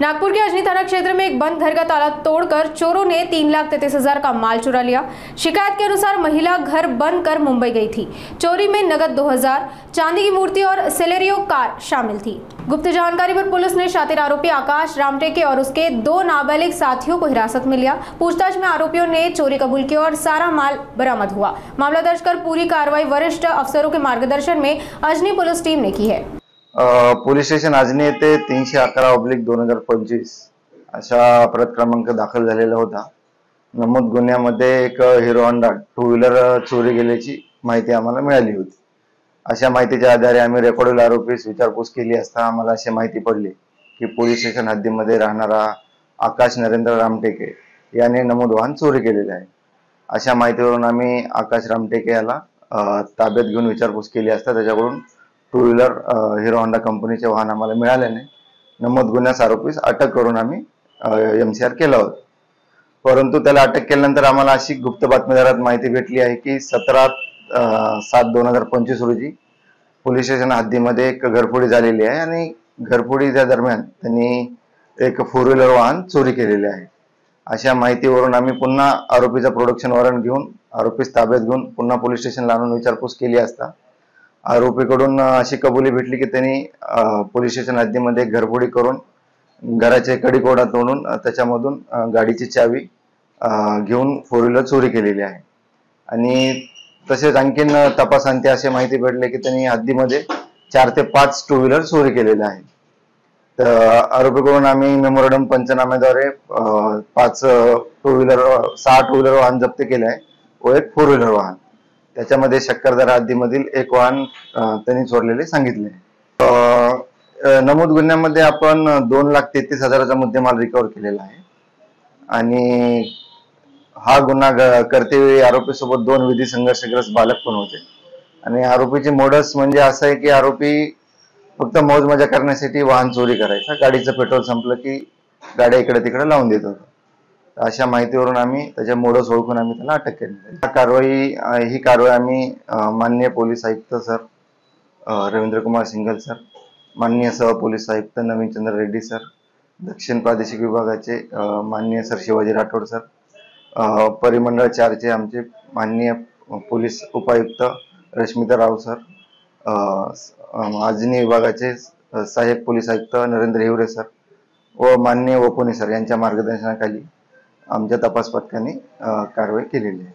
नागपुर के अजनी थाना क्षेत्र में एक बंद घर का ताला तोड़कर चोरों ने 3,33,000 का माल चुरा लिया। शिकायत के अनुसार महिला घर बंद कर मुंबई गई थी। चोरी में नगद 2,000, चांदी की मूर्ति और सेलेरियो कार शामिल थी। गुप्त जानकारी पर पुलिस ने शातिर आरोपी आकाश रामटेके और उसके 2 नाबालिग साथियों को हिरासत में लिया। पूछताछ में आरोपियों ने चोरी कबूल की और सारा माल बरामद हुआ। मामला दर्ज कर पूरी कार्रवाई वरिष्ठ अफसरों के मार्गदर्शन में अजनी पुलिस टीम ने की है। पोलीस स्टेशन अजनी येथे 311/2025 अशा अपराध क्रमांक दाखल झालेला होता। नमूद गुन्ह्यामध्ये एक हिरो होंडा 2 व्हीलर चोरी गेल्याची माहिती आम्हाला मिळाली होती। अशा माहितीच्या आधारे आम्ही रेकॉर्डेड आरोपीस विचारपूस केली असता आम्हाला अशी माहिती पडली की पोलीस स्टेशन हद्दीमध्ये राहणारा आकाश नरेंद्र रामटेके याने नमूद वाहन चोरी केलेले आहे। अशा माहितीवरून आम्ही आकाश रामटेके याला ताब्यात घेऊन विचारपूस केली असता त्याच्याकडून 2 व्हीलर हिरो होंडा कंपनीचे वाहन आम्हाला मिळाल्याने नमूद गुन्ह्यास आरोपीस अटक करून आम्ही एमसीआर केला होता। परंतु त्याला अटक केल्यानंतर आम्हाला अशी गुप्त बातमीदारात माहिती भेटली आहे की 17/7/2025 रोजी पोलीस स्टेशन हद्दीमध्ये एक घरफोडी झालेली आहे आणि घरफोडीच्या दरम्यान त्यांनी एक 4 व्हीलर वाहन चोरी केलेले आहे। अशा माहितीवरून आम्ही पुन्हा आरोपीचा प्रोडक्शन वॉरंट घेऊन आरोपीस ताब्यात घेऊन पुन्हा पोलीस स्टेशनला आणून विचारपूस केली असता आरोपीकडून अशी कबुली भेटली की त्यांनी पोलीस स्टेशन हद्दीमध्ये घरफोडी करून घराचे कडी-कोडा तोडून त्याच्यामधून गाडीची चावी घेऊन 4 व्हीलर चोरी केलेली आहे। आणि तसेच आणखीन तपासांती अशी माहिती भेटली की त्यांनी हद्दीमध्ये 4 ते 5 2 व्हीलर चोरी केलेले आहे। तर आरोपीकडून आम्ही मेमोरंडम पंचनाम्याद्वारे 6 2 व्हीलर वाहन जप्त केले आहे व एक 4 व्हीलर वाहन। त्याच्यामध्ये शक्करदरा हद्दीमधील एक वाहन त्यांनी चोरलेले सांगितले। नमूद गुन्ह्यामध्ये आपण 2,33,000चा मुद्देमाल रिकव्हर केलेला आहे आणि हा गुन्हा करतेवेळी आरोपीसोबत 2 विधी संघर्षग्रस्त बालक पण होते आणि आरोपीचे मोडस म्हणजे असं आहे की आरोपी फक्त मौज मजा करण्यासाठी वाहन चोरी करायचा। गाडीचं पेट्रोल संपलं की गाड्या इकडे तिकडे लावून देत होता। अशा माहितीवरून आम्ही त्याच्या मोडस ओळखून आम्ही त्याला अटक केली। ही कारवाई आम्ही माननीय पोलीस आयुक्त सर रवींद्र कुमार सिंघल सर, माननीय सह पोलीस आयुक्त नवीन चंद्र रेड्डी सर, दक्षिण प्रादेशिक विभागाचे माननीय सर शिवाजी राठोड सर, परिमंडळ 4 चे आमचे माननीय पोलीस उपायुक्त रश्मिता राव सर, अजनी विभागाचे सहाय्यक पोलीस आयुक्त नरेंद्र हिवरे सर व माननीय वपोनी सर यांच्या मार्गदर्शनाखाली आमच्या तपास पथकाने कारवाई केलेली आहे।